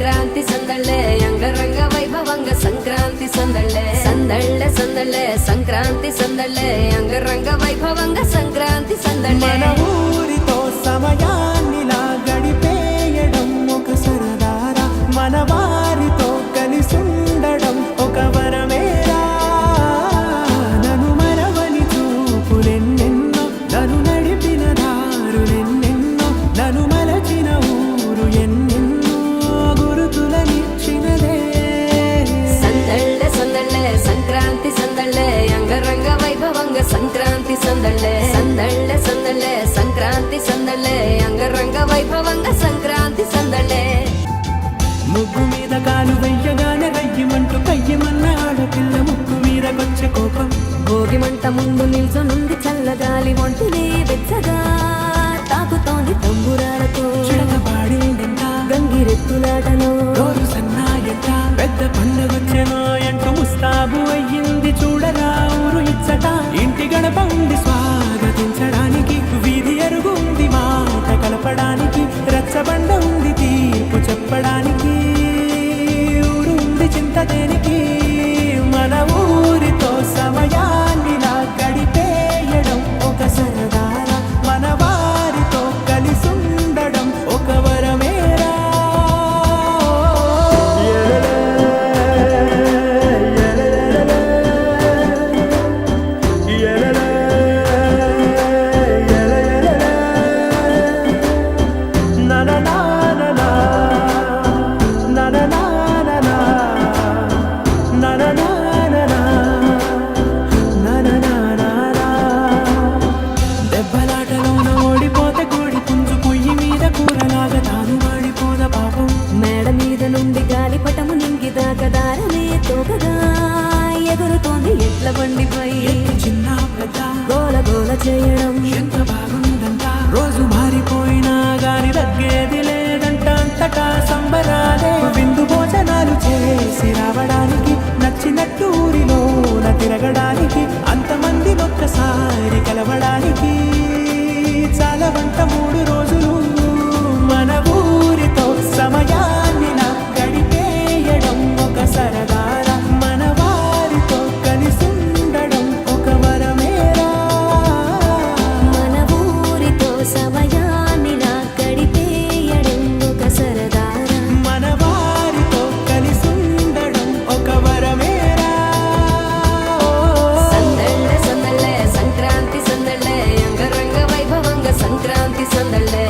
సంక్రాంతి సందళ్ళే అంగరంగ వైభవంగ సంక్రాంతి సందళ్ళే సందళ్ళే సందళ్ళే సంక్రాంతి సందళ్ళే అంగరంగ వైభవంగ సంక్రాంతి సందళ్ళే మన ఊరితో సమయాన్నిలా గడిపేయడం ఒక సరదారా మన వారితో కలిసుండడం ఒక వరమేరా నన్ను మరవని చూపులెన్నెన్నో నన్ను నడిపిన దారులెన్నెన్నో నన్ను మలచిన ఊరు ఎన్నెన్నో గురుతులనిచ్చినదే సందళ్ళే సందళ్ళే సంక్రాంతి సందళ్ళే అంగరంగ వైభవంగ సంక్రాంతి సందళ్ళే సందళ్ళే సందళ్ళే సంక్రాంతి సందళ్ళే అంగరంగ వైభవంగ సంక్రాంతి సందళ్ళే ముగ్గు మీద కాలు వెయ్యగానే రయ్యమంటూ కయ్యమన్న ఆడపిల్ల ముగ్గు మీద వచ్చే కోపం భోగి మంట ముందు నిల్చొనుంది చల్లగాలి ఒంటిని వెచ్చగా తాకుతోంది తంబురాలతో చిడకపాడిందంట గంగిరెత్తులాటలో రోజు సన్నాయంట పెద్ద పండగొచ్చెనో అంటూ ముస్తాబు అయ్యింది చూడరా ఊరు ఇచ్చట ఇంటి గడప ఉంది స్వాగతించడానికి వీధి ఎరుగుంది మాట కలపడానికి రచ్చబండ ఉంది తీర్పు చెప్పడానికి ఊరు ఉంది చింత దేనికి మన ఊరితో సమయాన్నిలా గడిపేయడం ఒక సరదారా మన వారితో కలిసుండడం ఒక వరమేరా దెబ్బలాటలోన ఓడిపోతే కోడి పుంజు పొయ్యి మీద కూరలాగా తాను వాడిపోద పాపం మేడ మీద నుండి గాలిపటము నింగి దాకదారమే తోకగా ఎగురుతోంది ఎట్ల బండిపై చిన్న పెద్ద గోల గోల చేయడం ఎంత బాగుందంట రోజు మారిపోయినా గాని తగ్గేది లేదంట అంతటా సంబరాలే విందు భోజనాలు చేసి రావడానికి నచ్చినట్టు ఊరిలోన తిరగడానికి అంతమంది ఒక్కసారి కలవడానికి చాలా వంట 3 రోజులు మన ఊరితో సమయాన్నిలా గడిపేయడం ఒక సరదారా మన వారితో కలిసుండడం ఒక వరమేరా మన ఊరితో సమయాన్నిలా గడిపేయడం ఒక సరదారా మన వారితో కలిసుండడం ఒక వరమేరా సందళ్ళే సందళ్ళే సంక్రాంతి సందళ్ళే అంగరంగ వైభవంగ సంక్రాంతి సందళ్ళే